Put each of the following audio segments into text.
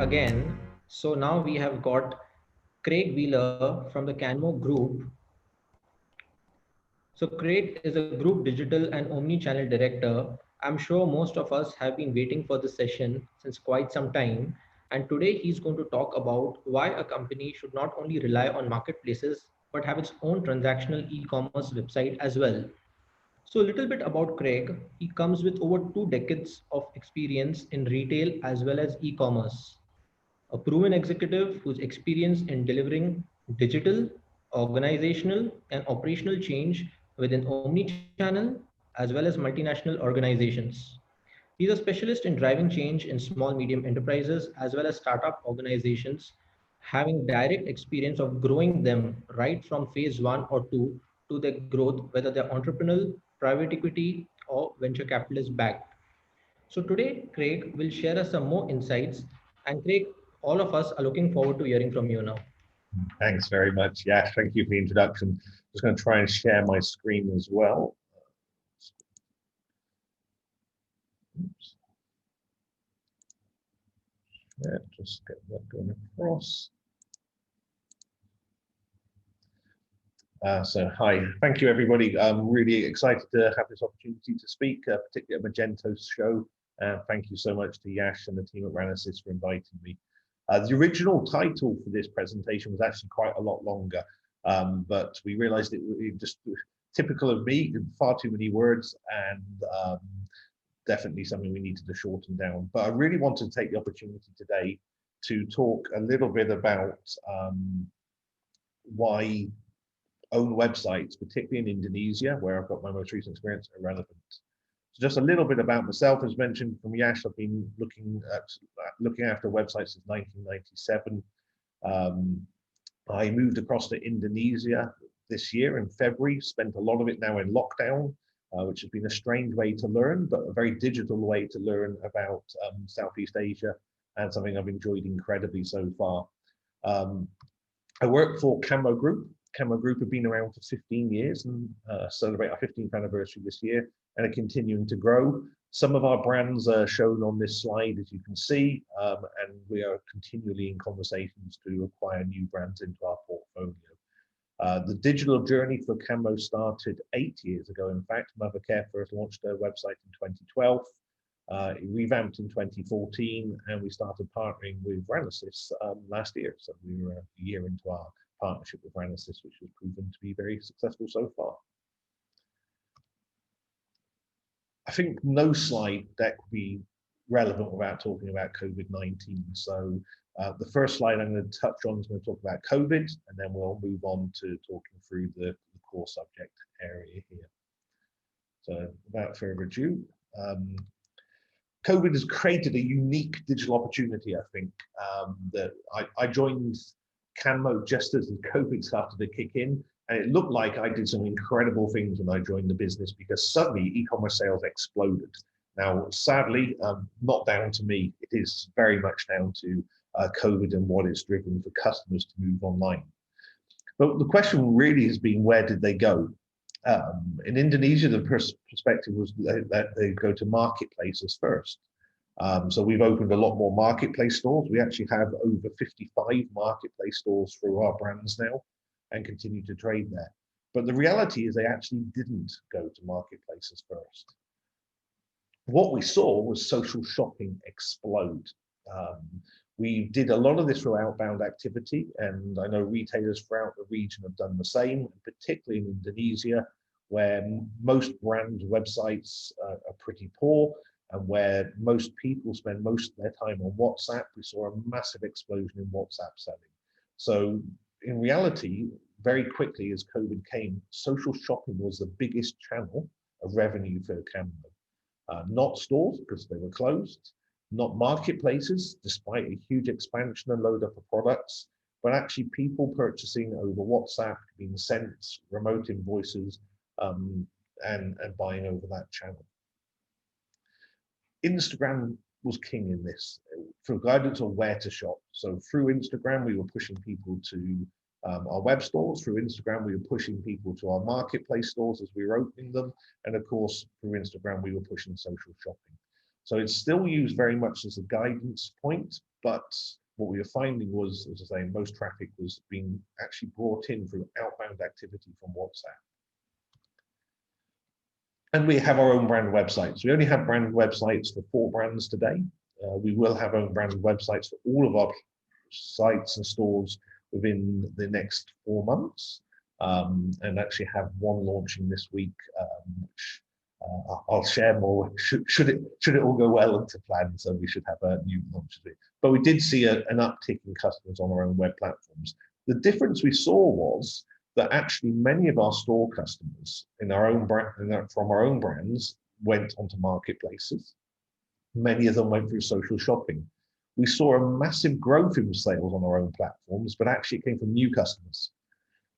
again. So now we have got Craig Wheeler from the Kanmo group. So Craig is a group digital and omni-channel director. I'm sure most of us have been waiting for this session since quite some time. And today he's going to talk about why a company should not only rely on marketplaces, but have its own transactional e-commerce website as well. So a little bit about Craig. He comes with over 2 decades of experience in retail as well as e-commerce. A proven executive who's experienced in delivering digital, organizational, and operational change within omni-channel as well as multinational organizations. He's a specialist in driving change in small medium enterprises as well as startup organizations, having direct experience of growing them right from phase one or two to their growth, whether they're entrepreneurial, private equity, or venture capitalist backed. So today, Craig will share us some more insights. And Craig, all of us are looking forward to hearing from you now. Thanks very much. Yeah, thank you for the introduction. Just going to try and share my screen as well. Oops. Yeah, just get that going across. So hi, thank you everybody. I'm really excited to have this opportunity to speak, particularly at Magento's show. Thank you so much to Yash and the team at Ranosys for inviting me. The original title for this presentation was actually quite a lot longer, but we realized it just typical of me, far too many words, and definitely something we needed to shorten down. But I really wanted to take the opportunity today to talk a little bit about why own websites, particularly in Indonesia, where I've got my most recent experience, are relevant. So just a little bit about myself, as mentioned from Yash, I've been looking after websites since 1997. I moved across to Indonesia this year in February, spent a lot of it now in lockdown, which has been a strange way to learn, but a very digital way to learn about Southeast Asia, and something I've enjoyed incredibly so far. I work for Kanmo Group. Kanmo Group have been around for 15 years and celebrate our 15th anniversary this year, and are continuing to grow. Some of our brands are shown on this slide, as you can see, and we are continually in conversations to acquire new brands into our portfolio. The digital journey for Kanmo started 8 years ago. In fact, Mothercare first launched their website in 2012. It revamped in 2014, and we started partnering with Ranosys last year. So we were a year into our partnership with Ranosys, which has proven to be very successful so far. I think no slide deck would be relevant without talking about COVID-19. So the first slide I'm going to touch on is going to talk about COVID, and then we'll move on to talking through the core subject area here. So without further ado, COVID has created a unique digital opportunity, I think. That I joined Kanmo just as COVID started to kick in, and it looked like I did some incredible things when I joined the business, because suddenly e-commerce sales exploded. Now, sadly, not down to me. It is very much down to COVID and what it's driven for customers to move online. But the question really has been, where did they go? In Indonesia, the perspective was that they go to marketplaces first. So we've opened a lot more marketplace stores. We actually have over 55 marketplace stores through our brands now, and continue to trade there. But the reality is they actually didn't go to marketplaces first. What we saw was social shopping explode. We did a lot of this through outbound activity, and I know retailers throughout the region have done the same, particularly in Indonesia, where most brand websites are pretty poor, and where most people spend most of their time on WhatsApp. We saw a massive explosion in WhatsApp selling. So in reality, very quickly as COVID came, social shopping was the biggest channel of revenue for Kanmo. Not stores, because they were closed, not marketplaces, despite a huge expansion and load up of products, but actually people purchasing over WhatsApp, being sent remote invoices, and buying over that channel. Instagram was king in this for guidance on where to shop. So through Instagram, we were pushing people to our web stores. Through Instagram, we were pushing people to our marketplace stores as we were opening them. And of course, through Instagram, we were pushing social shopping. So it's still used very much as a guidance point, but what we were finding was, as I say, most traffic was being actually brought in through outbound activity from WhatsApp. And we have our own brand websites. We only have brand websites for 4 brands today. We will have own brand websites for all of our sites and stores within the next 4 months, and actually have one launching this week, which I'll share more should it all go well into plan. So we should have a new launch. But we did see an uptick in customers on our own web platforms. The difference we saw was that actually many of our store customers in our own brand, from our own brands, went onto marketplaces. Many of them went through social shopping. We saw a massive growth in sales on our own platforms, but actually it came from new customers.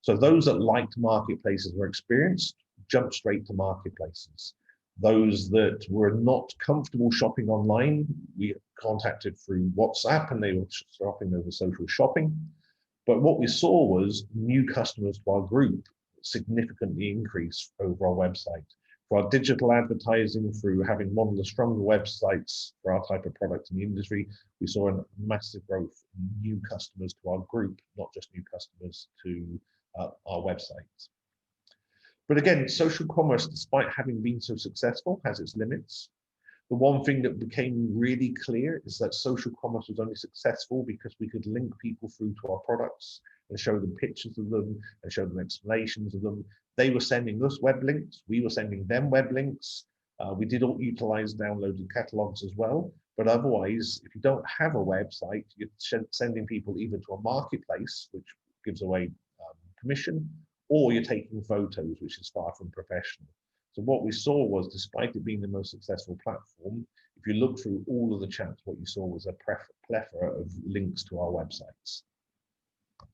So those that liked marketplaces were experienced, jumped straight to marketplaces. Those that were not comfortable shopping online, we contacted through WhatsApp and they were shopping over social shopping. But what we saw was new customers to our group significantly increase over our website. For our digital advertising, through having one of the stronger websites for our type of product in the industry, we saw a massive growth in new customers to our group, not just new customers to our websites. But again, social commerce, despite having been so successful, has its limits. The one thing that became really clear is that social commerce was only successful because we could link people through to our products and show them pictures of them and show them explanations of them. They were sending us web links, we were sending them web links. We did all utilize downloaded catalogs as well, but otherwise, if you don't have a website, you're sending people either to a marketplace, which gives away commission, or you're taking photos, which is far from professional. So what we saw was, despite it being the most successful platform, if you look through all of the chats, what you saw was a plethora of links to our websites. A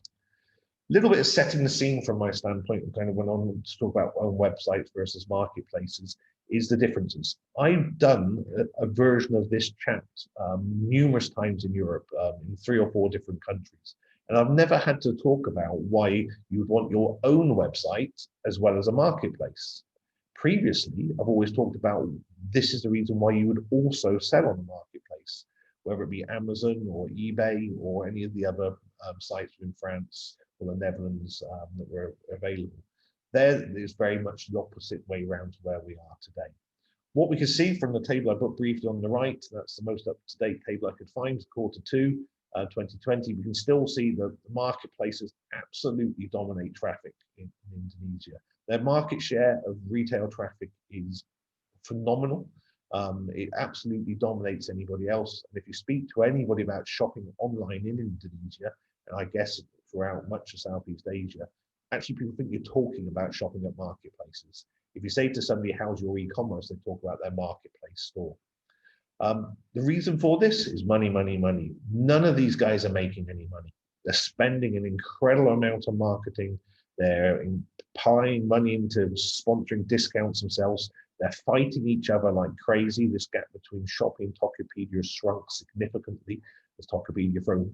little bit of setting the scene from my standpoint, and kind of went on to talk about own websites versus marketplaces, is the differences. I've done a version of this chat numerous times in Europe, in 3 or 4 different countries. And I've never had to talk about why you would want your own website as well as a marketplace. Previously, I've always talked about this is the reason why you would also sell on a marketplace, whether it be Amazon or eBay or any of the other sites in France or the Netherlands that were available. There is very much the opposite way around to where we are today. What we can see from the table I put briefly on the right, that's the most up-to-date table I could find, quarter 2, 2020, we can still see that the marketplaces absolutely dominate traffic in Indonesia. Their market share of retail traffic is phenomenal. It absolutely dominates anybody else. And if you speak to anybody about shopping online in Indonesia, and I guess throughout much of Southeast Asia, actually people think you're talking about shopping at marketplaces. If you say to somebody, how's your e-commerce, they talk about their marketplace store. The reason for this is money, money, money. None of these guys are making any money. They're spending an incredible amount on marketing. They're piling money into sponsoring discounts themselves. They're fighting each other like crazy. This gap between Shopee and Tokopedia has shrunk significantly as Tokopedia throw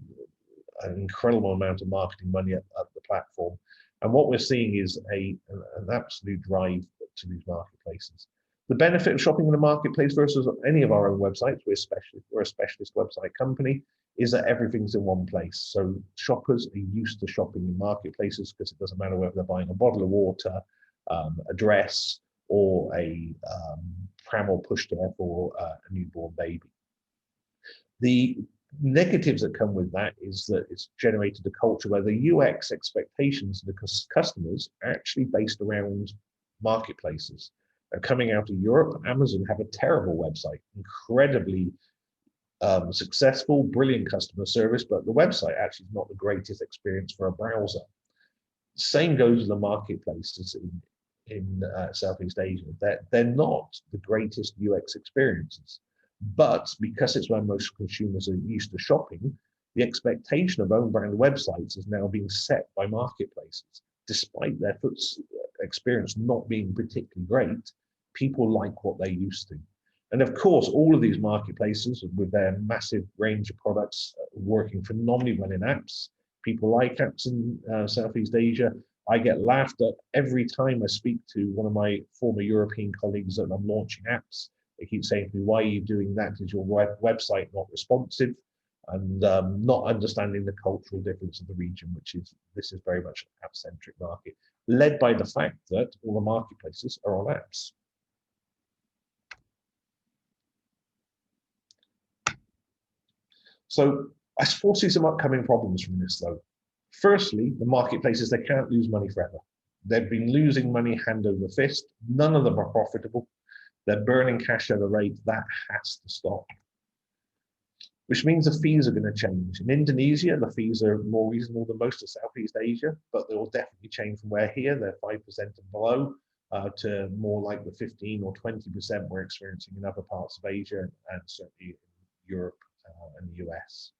an incredible amount of marketing money at the platform. And what we're seeing is an absolute drive to these marketplaces. The benefit of shopping in a marketplace versus any of our own websites, we're a specialist website company, is that everything's in one place. So shoppers are used to shopping in marketplaces because it doesn't matter whether they're buying a bottle of water, a dress, or a pram or pushchair for a newborn baby. The negatives that come with that is that it's generated a culture where the UX expectations of the customers are actually based around marketplaces. Coming out of Europe, Amazon have a terrible website, incredibly successful, brilliant customer service, but the website actually is not the greatest experience for a browser. Same goes with the marketplaces in Southeast Asia. They're not the greatest UX experiences, but because it's where most consumers are used to shopping, the expectation of own brand websites is now being set by marketplaces. Despite their experience not being particularly great, people like what they're used to. And of course, all of these marketplaces with their massive range of products working phenomenally well in apps. People like apps in Southeast Asia. I get laughed at every time I speak to one of my former European colleagues that I'm launching apps. They keep saying to me, why are you doing that? Is your website not responsive? And not understanding the cultural difference of the region, this is very much an app-centric market, led by the fact that all the marketplaces are on apps. So I foresee some upcoming problems from this, though. Firstly, the marketplaces, they can't lose money forever. They've been losing money hand over fist. None of them are profitable. They're burning cash at a rate that has to stop. Which means the fees are going to change. In Indonesia, the fees are more reasonable than most of Southeast Asia, but they will definitely change from where here they're 5% and below to more like the 15 or 20% we're experiencing in other parts of Asia and certainly in Europe and the US.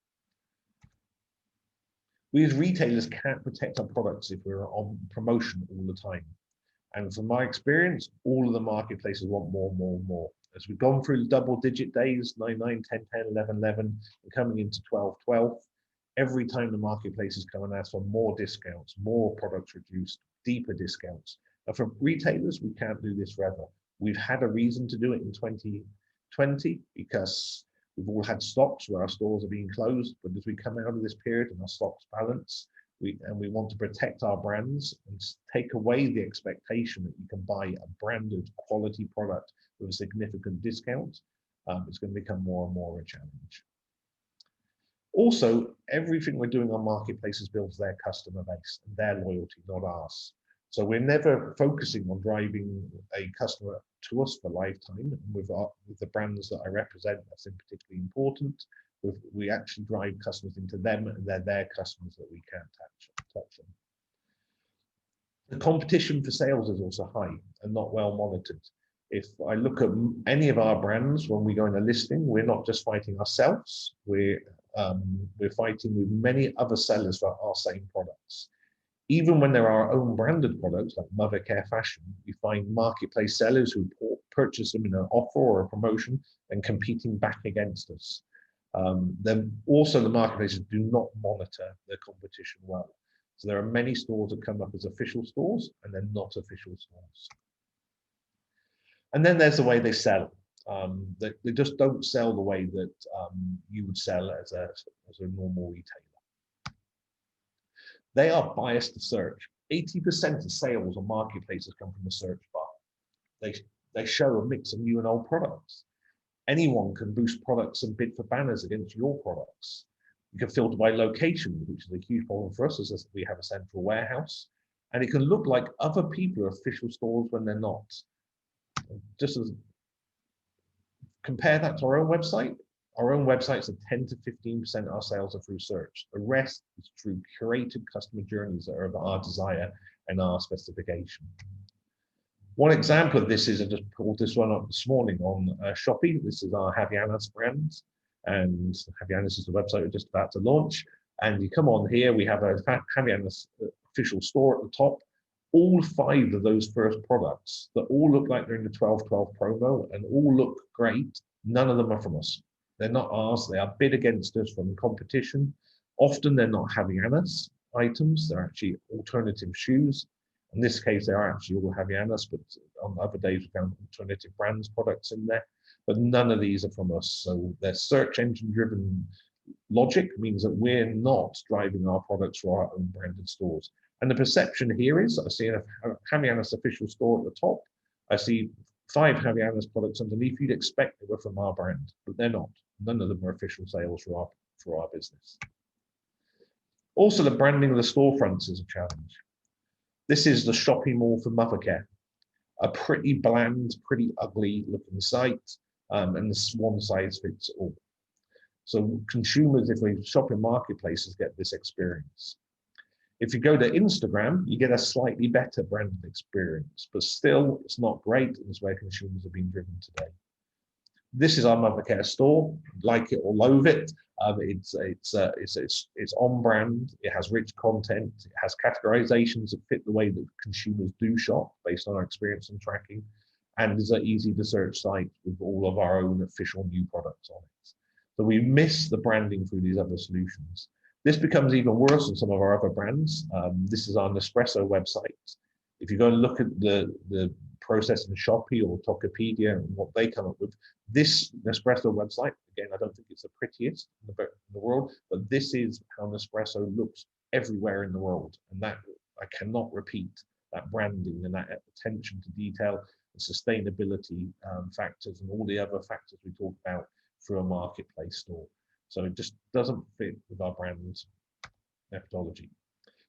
We as retailers can't protect our products if we're on promotion all the time. And from my experience, all of the marketplaces want more, more, more. As we've gone through the double-digit days, 9, 9, 10, 10, 11, 11, and coming into 12, 12, every time the marketplaces come and ask for more discounts, more products reduced, deeper discounts. And for retailers, we can't do this forever. We've had a reason to do it in 2020 because we've all had stocks where our stores are being closed. But as we come out of this period and our stocks balance, we want to protect our brands and take away the expectation that you can buy a branded quality product with a significant discount. It's going to become more and more a challenge. Also, everything we're doing on marketplaces builds their customer base and their loyalty, not ours. So we're never focusing on driving a customer to us for lifetime. And with the brands that I represent, that's particularly important. We actually drive customers into them, and they're their customers that we can't touch them. The competition for sales is also high and not well monitored. If I look at any of our brands, when we go in a listing, we're not just fighting ourselves, we're fighting with many other sellers for our same products. Even when there are our own branded products like Mother Care Fashion, we find marketplace sellers who purchase them in an offer or a promotion and competing back against us. Then also the marketplaces do not monitor their competition well. So there are many stores that come up as official stores and they're not official stores. And then there's the way they sell. They just don't sell the way that you would sell as a normal retailer. They are biased to search. 80% of sales on marketplaces come from the search bar. They show a mix of new and old products. Anyone can boost products and bid for banners against your products. You can filter by location, which is a huge problem for us as we have a central warehouse. And it can look like other people are official stores when they're not. Just as compare that to our own website. Our own websites are 10 to 15% of our sales are through search. The rest is through curated customer journeys that are of our desire and our specification. One example of this is I just pulled this one up this morning on Shopee. This is our Havaianas brand, and Havaianas is the website we're just about to launch. And you come on here, we have a Havaianas official store at the top. All 5 of those first products that all look like they're in the 12/12 promo and all look great, none of them are from us. They're not ours. They are bid against us from competition. Often they're not Havaianas items. They're actually alternative shoes. In this case, they are actually all Havaianas, but on other days we found alternative brands products in there. But none of these are from us. So their search engine driven logic means that we're not driving our products for our own branded stores. And the perception here is I see a Havaianas official store at the top. I see 5 Havaianas products underneath. You'd expect they were from our brand, but they're not. None of them are official sales for our business. Also, the branding of the storefronts is a challenge. This is the shopping mall for Mother Care. A pretty bland, pretty ugly looking site, and this one size fits all. So consumers, if they shop in marketplaces, get this experience. If you go to Instagram, you get a slightly better branded experience, but still it's not great, and it's where consumers are being driven today. This is our Mother Care store. Like it or loathe it, it's on brand. It has rich content. It has categorizations that fit the way that consumers do shop based on our experience and tracking, and is an easy to search site with all of our own official new products on it. So we miss the branding through these other solutions. This becomes even worse on some of our other brands. This is our Nespresso website. If you go and look at the process in Shopee or Tokopedia and what they come up with. This Nespresso website, again, I don't think it's the prettiest in the world, but this is how Nespresso looks everywhere in the world. And that I cannot repeat that branding and that attention to detail and sustainability factors and all the other factors we talk about through a marketplace store. So it just doesn't fit with our brand methodology.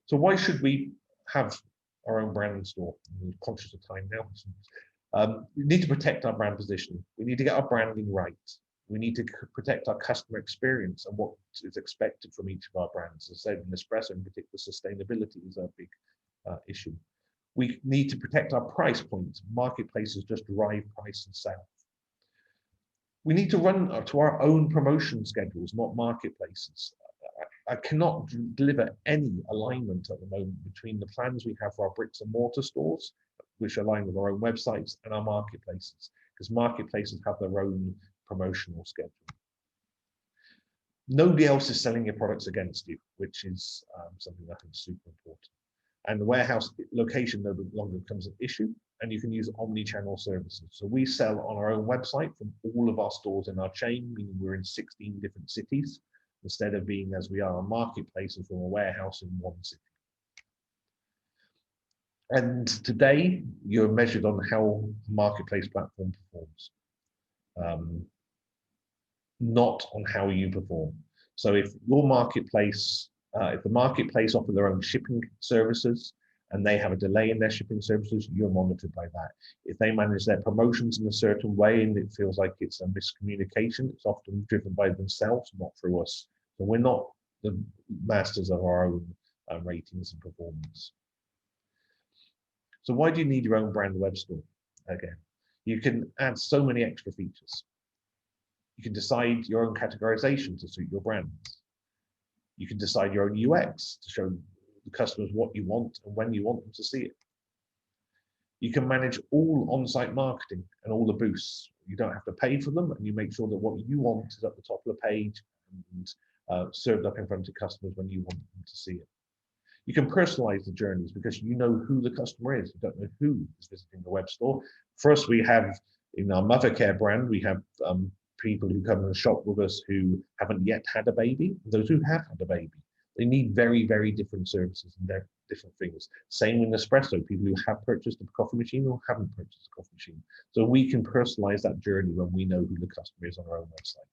So why should we have our own brand store? I'm conscious of time now. We need to protect our brand positioning. We need to get our branding right. We need to protect our customer experience and what is expected from each of our brands. As I said, in Nespresso in particular, sustainability is a big issue. We need to protect our price points. Marketplaces just drive price and sale. We need to run to our own promotion schedules, not marketplaces. I cannot deliver any alignment at the moment between the plans we have for our bricks and mortar stores, which align with our own websites, and our marketplaces, because marketplaces have their own promotional schedule. Nobody else is selling your products against you, which is something I think is super important. And the warehouse location no longer becomes an issue, and you can use omni-channel services. So we sell on our own website from all of our stores in our chain, meaning we're in 16 different cities, instead of being, as we are, a marketplace from a warehouse in one city. And today, you're measured on how a marketplace platform performs, not on how you perform. So if your marketplace, if the marketplace offer their own shipping services and they have a delay in their shipping services, you're monitored by that. If they manage their promotions in a certain way and it feels like it's a miscommunication, it's often driven by themselves, not through us. So we're not the masters of our own ratings and performance. So why do you need your own brand web store? Again, you can add so many extra features. You can decide your own categorization to suit your brands. You can decide your own UX to show the customers what you want and when you want them to see it. You can manage all on-site marketing and all the boosts. You don't have to pay for them, and you make sure that what you want is at the top of the page and served up in front of customers when you want them to see it. You can personalize the journeys because you know who the customer is. You don't know who is visiting the web store. First, we have in our mother care brand, we have people who come and shop with us who haven't yet had a baby. Those who have had a baby, they need very, very different services and different things. Same with Nespresso, people who have purchased a coffee machine or haven't purchased a coffee machine. So we can personalize that journey when we know who the customer is on our own website.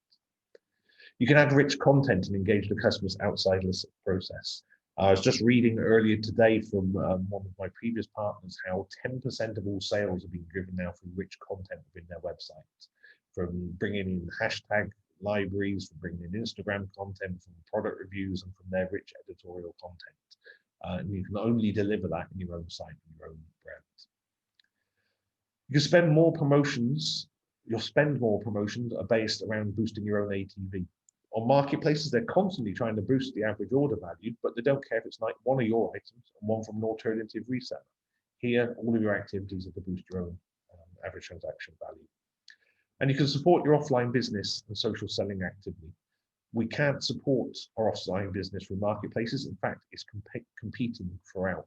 You can add rich content and engage the customers outside the process. I was just reading earlier today from one of my previous partners how 10% of all sales are being driven now through rich content within their websites, from bringing in hashtag libraries, from bringing in Instagram content, from product reviews, and from their rich editorial content. And you can only deliver that in your own site, in your own brand. You can spend more promotions. Your spend more promotions are based around boosting your own ATV. On marketplaces, they're constantly trying to boost the average order value, but they don't care if it's like one of your items and one from an alternative reseller. Here, all of your activities are to boost your own average transaction value. And you can support your offline business and social selling actively. We can't support our offline business through marketplaces. In fact, it's competing throughout.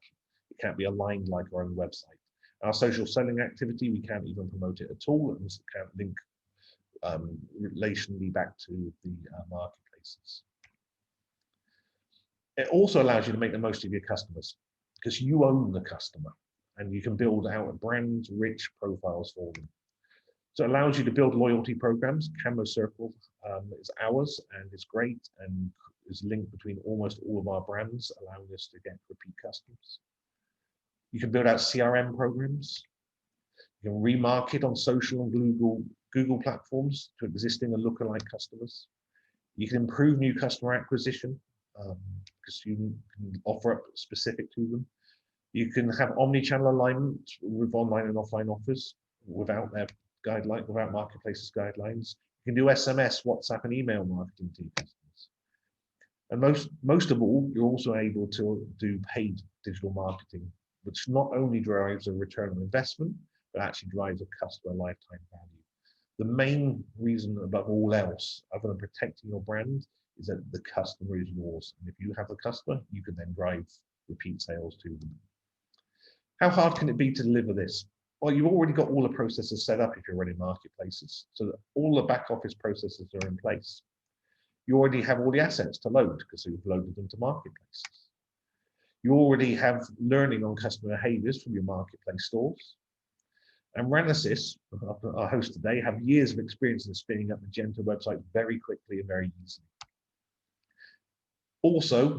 It can't be aligned like our own website. Our social selling activity, we can't even promote it at all, and can't link relationally back to the marketplaces. It also allows you to make the most of your customers because you own the customer and you can build out brand rich profiles for them. So it allows you to build loyalty programs. Kanmo Circle is ours and it's great and is linked between almost all of our brands, allowing us to get repeat customers. You can build out CRM programs. You can remarket on social and Google platforms to existing and lookalike customers. You can improve new customer acquisition because you can offer up specific to them. You can have omni-channel alignment with online and offline offers without their guideline, without marketplaces guidelines. You can do SMS, WhatsApp, and email marketing to your customers. And most of all, you're also able to do paid digital marketing, which not only drives a return on investment, but actually drives a customer lifetime value. The main reason above all else, other than protecting your brand, is that the customer is yours. And if you have a customer, you can then drive repeat sales to them. How hard can it be to deliver this? Well, you've already got all the processes set up if you're running marketplaces, so that all the back office processes are in place. You already have all the assets to load because you've loaded them to marketplaces. You already have learning on customer behaviors from your marketplace stores. And Ranosys, our host today, have years of experience in spinning up Magento websites very quickly and very easily. Also,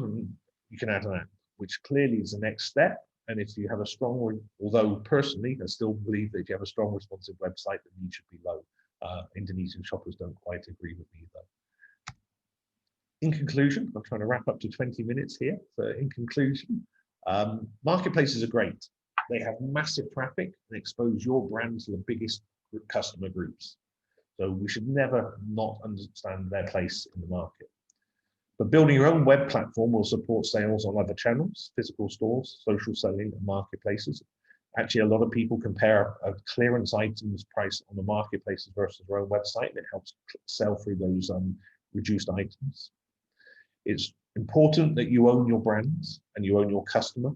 you can add an app, which clearly is the next step. And if you have a strong, although personally, I still believe that if you have a strong responsive website, the need should be low. Indonesian shoppers don't quite agree with me though. In conclusion, I'm trying to wrap up to 20 minutes here. So in conclusion, marketplaces are great. They have massive traffic and expose your brand to the biggest customer groups. So we should never not understand their place in the market. But building your own web platform will support sales on other channels, physical stores, social selling, and marketplaces. Actually, a lot of people compare a clearance items price on the marketplaces versus their own website, and it helps sell through those reduced items. It's important that you own your brands and you own your customer.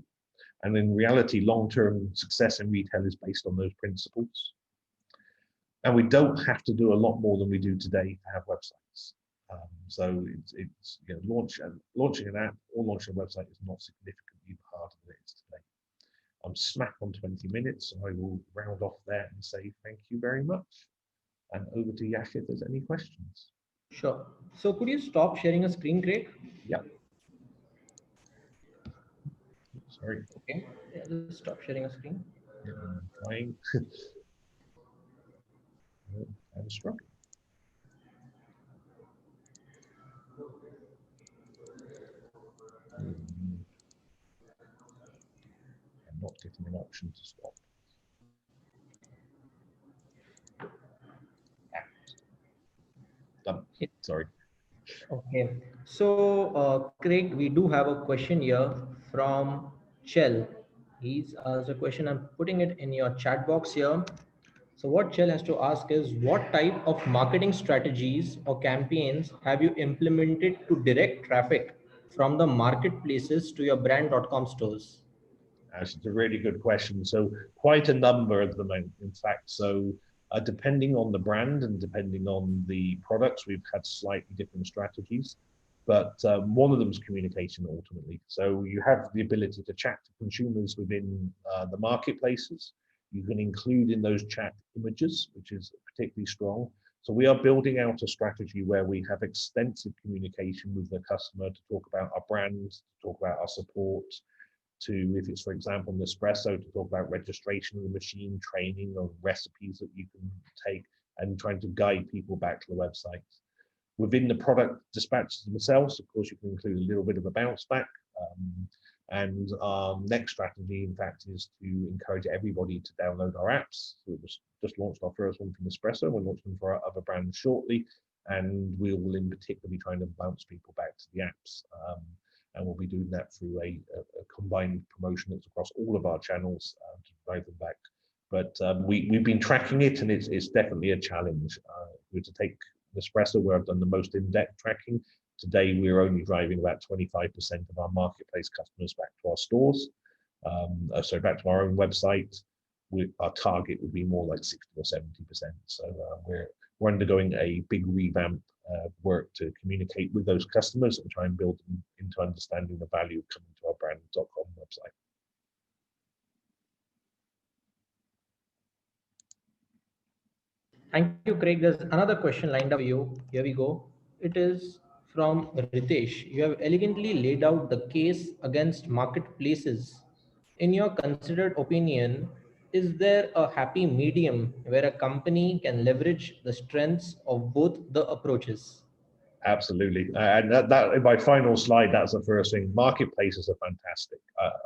And in reality, long-term success in retail is based on those principles. And we don't have to do a lot more than we do today to have websites. So it's you know, launching an app or launching a website is not significantly harder than it is today. I'm smack on 20 minutes, so I will round off there and say thank you very much. And over to Yash if there's any questions. Sure. So could you stop sharing a screen, Craig? Yeah. Sorry. Okay. Yeah, just stop sharing a screen. I'm trying. I'm struggling. I'm not getting an option to stop. Done. Sorry. Okay. So, Craig, we do have a question here from Chell. He's asked a question. I'm putting it in your chat box here. So, what Chell has to ask is, what type of marketing strategies or campaigns have you implemented to direct traffic from the marketplaces to your brand.com stores? That's a really good question. So quite a number of them, in fact. So depending on the brand and depending on the products, we've had slightly different strategies. But one of them is communication ultimately. So you have the ability to chat to consumers within the marketplaces. You can include in those chat images, which is particularly strong. So we are building out a strategy where we have extensive communication with the customer to talk about our brands, to talk about our support, to, if it's, for example, Nespresso, to talk about registration of the machine, training or recipes that you can take, and trying to guide people back to the website. Within the product dispatches themselves, of course, you can include a little bit of a bounce back. And our next strategy, in fact, is to encourage everybody to download our apps. So we've just launched our first one from Nespresso. We'll launch them for our other brands shortly. And we will in particular be trying to bounce people back to the apps. And we'll be doing that through a combined promotion that's across all of our channels to drive them back. But we've been tracking it, and it's definitely a challenge. We're to take Nespresso, where I've done the most in-depth tracking. Today, we're only driving about 25% of our marketplace customers back to our stores. Back to our own website. Our target would be more like 60 or 70%. So we're undergoing a big revamp work to communicate with those customers and try and build them into understanding the value of coming to our brand.com website. Thank you, Craig. There's another question lined up for you. Here we go. It is from Ritesh. You have elegantly laid out the case against marketplaces. In your considered opinion, is there a happy medium where a company can leverage the strengths of both the approaches? Absolutely. And that in my final slide, that's the first thing. Marketplaces are fantastic.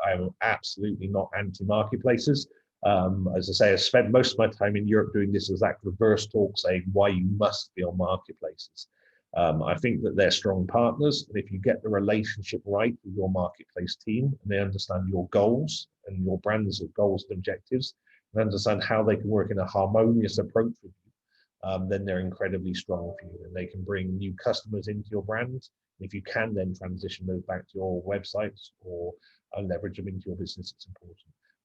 I am absolutely not anti-marketplaces. As I say, I spent most of my time in Europe doing this exact reverse talk, saying why you must be on marketplaces. I think that they're strong partners, and if you get the relationship right with your marketplace team, and they understand your goals and your brand's goals and objectives, and understand how they can work in a harmonious approach with you, then they're incredibly strong for you, and they can bring new customers into your brand. If you can then transition those back to your websites or leverage them into your business, it's important.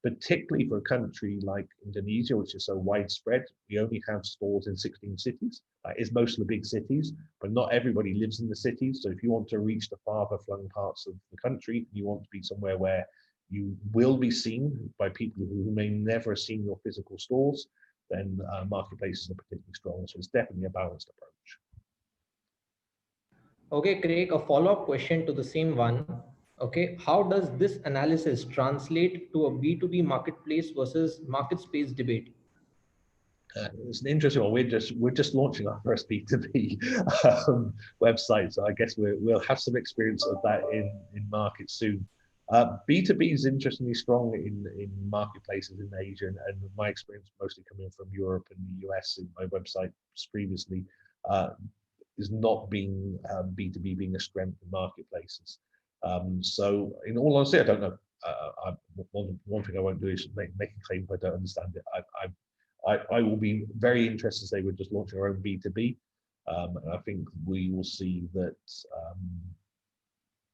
particularly for a country like Indonesia, which is so widespread. We only have stores in 16 cities. That is most of the big cities, but not everybody lives in the cities. So if you want to reach the farther flung parts of the country, you want to be somewhere where you will be seen by people who may never have seen your physical stores, then marketplaces are particularly strong. So it's definitely a balanced approach. Okay, Craig, a follow-up question to the same one. Okay, how does this analysis translate to a B2B marketplace versus market space debate? It's an interesting one. We're just launching our first B2B website, so I guess we'll have some experience of that in market soon. B2B is interestingly strong in marketplaces in Asia, and my experience mostly coming from Europe and the US in my website previously uh, is not being B2B being a strength in marketplaces. So in all honesty, I don't know. One thing I won't do is make a claim if I don't understand it. I will be very interested to say we're just launching our own B2B. And I think we will see that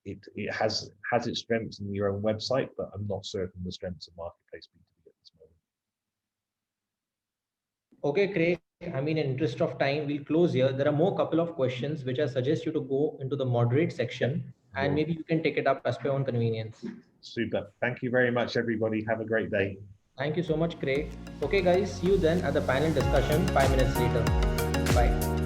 it has its strengths in your own website, but I'm not certain the strengths of marketplace B2B at this Okay, Craig, I mean, in interest of time, we'll close here. There are more couple of questions which I suggest you to go into the moderate section, and moment. maybe you can take it up as per your own convenience. Super. Thank you very much, everybody. Have a great day. Thank you so much, Craig. Okay, guys, see you then at the panel discussion 5 minutes later. Bye.